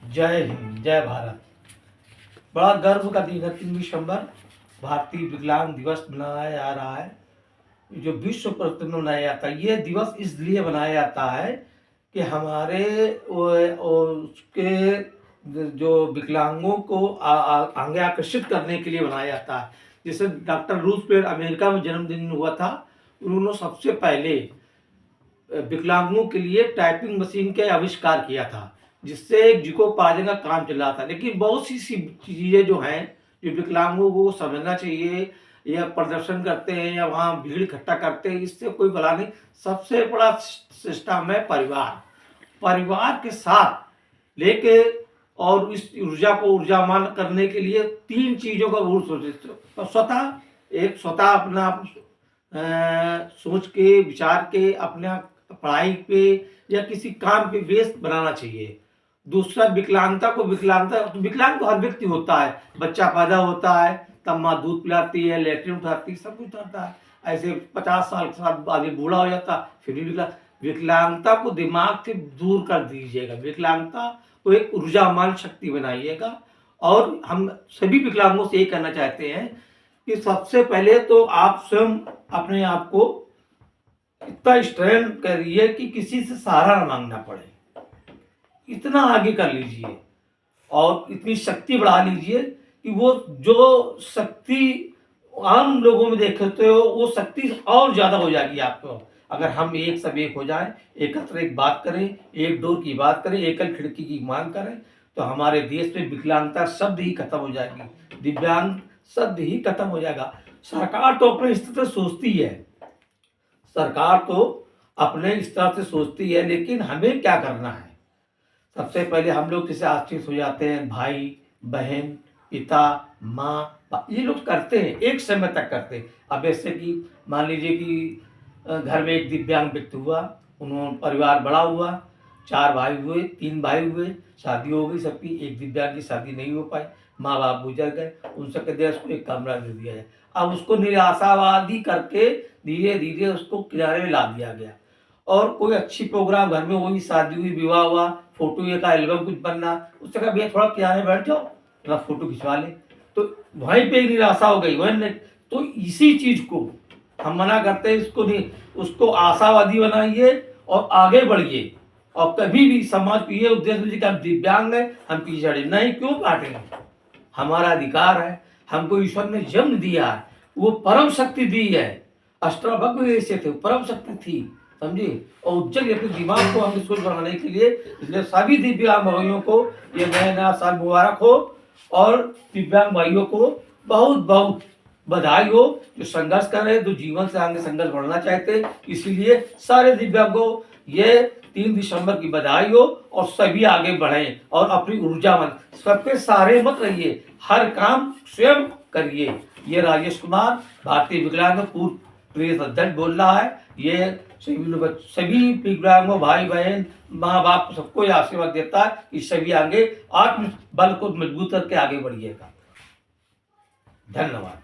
जय हिंद, जय भारत। बड़ा गर्व का दिन है 3 दिसंबर, भारतीय विकलांग दिवस मनाया जा रहा है। जो विश्व प्रथम मनाया जाता है, ये दिवस इसलिए मनाया जाता है कि हमारे उसके जो विकलांगों को आगे आकर्षित करने के लिए बनाया जाता है। जैसे डॉक्टर रूजवेल्ट अमेरिका में जन्मदिन हुआ था, उन्होंने सबसे पहले विकलांगों के लिए टाइपिंग मशीन का आविष्कार किया था, जिससे जीविकोपार्जन का काम चल रहा था। लेकिन बहुत सी चीज़ें जो हैं, जो विकलांगों को समझना चाहिए, या प्रदर्शन करते हैं या वहाँ भीड़ इकट्ठा करते हैं, इससे कोई भला नहीं। सबसे बड़ा सिस्टम है परिवार। परिवार के साथ लेके और इस ऊर्जा को ऊर्जावान करने के लिए 3 चीज़ों का जरूर सोचे। स्वतः अपना सोच के, विचार के, अपने पढ़ाई पे या किसी काम पे बेस बनाना चाहिए। दूसरा, विकलांगता विकलांग तो हर व्यक्ति होता है। बच्चा पैदा होता है, तब माँ दूध पिलाती है, लेट्रिन उठाती है, सब कुछ होता है। ऐसे 50 साल के साथ आदमी बूढ़ा हो जाता, फिर भी विकलांगता को दिमाग से दूर कर दीजिएगा। विकलांगता को एक ऊर्जावान शक्ति बनाइएगा। और हम सभी विकलांगों से ये कहना चाहते हैं कि सबसे पहले तो आप स्वयं अपने आप को इतना स्ट्रेन करिए कि किसी से सहारा न मांगना पड़े। इतना आगे कर लीजिए और इतनी शक्ति बढ़ा लीजिए कि वो जो शक्ति आम लोगों में देखते हो, वो शक्ति और ज़्यादा हो जाएगी आपको। अगर हम एक सब एक हो जाएं, एकत्र एक बात करें, एक डोर की बात करें, एकल खिड़की की मांग करें, तो हमारे देश में विकलांगता शब्द ही खत्म हो जाएगी, दिव्यांग शब्द ही खत्म हो जाएगा। सरकार तो अपने स्तर से सोचती है, सरकार तो अपने स्तर से सोचती है, लेकिन हमें क्या करना है? सबसे पहले हम लोग किसे आश्रित हो जाते हैं, भाई बहन, पिता, माँ, ये लोग करते हैं, एक समय तक करते हैं। अब ऐसे कि मान लीजिए कि घर में एक दिव्यांग व्यक्ति हुआ, उन्होंने परिवार बड़ा हुआ, 4 भाई हुए, 3 भाई हुए, शादी हो गई सबकी, एक दिव्यांग की शादी नहीं हो पाई, माँ बाप गुजर गए, उन सबके देश को एक कमरा दे दिया जाए। अब उसको निराशावादी करके धीरे धीरे उसको किनारे में ला दिया गया। और कोई अच्छी प्रोग्राम घर में हुई, शादी हुई, विवाह हुआ, फोटो एक एल्बम कुछ बनना, उससे कहा भैया थोड़ा किनारे बैठ जाओ, थोड़ा फोटो खिंचवा ले, तो वहीं पे निराशा हो गई वहीं। तो इसी चीज को हम मना करते हैं, इसको नहीं, उसको आशावादी बनाइए और आगे बढ़िए। और कभी भी समाज को ये उद्देश्य दीजिए कि हम दिव्यांग हैं, हम पीछे हटे नहीं, क्यों बांटेंगे? हमारा अधिकार है, हमको ईश्वर ने जन्म दिया है, वो परम शक्ति दी है। अष्टावक्र ऐसे थे, परम शक्ति थी, समझिए। और उज्जवल अपने दिमाग को हम स्वस्थ बनाने के लिए, इसलिए सभी दिव्यांग भाइयों को ये नया साल मुबारक हो। और दिव्यांग भाइयों को बहुत बहुत बधाई हो, जो संघर्ष कर रहे हैं, जो जीवन से आगे संघर्ष बढ़ना चाहते हैं। इसीलिए सारे दिव्यांगों ये 3 दिसंबर की बधाई हो, और सभी आगे बढ़ें और अपनी ऊर्जावान, सबके सहारे मत रहिए, हर काम स्वयं करिए। ये राजेश कुमार, भारतीय विकलांग पूर्व प्रेस अध्यक्ष बोल रहा है। ये सभी विकलांगों, भाई बहन, माँ बाप, सबको ये आशीर्वाद देता है कि सभी आगे आत्मबल को मजबूत करके आगे बढ़िएगा। धन्यवाद।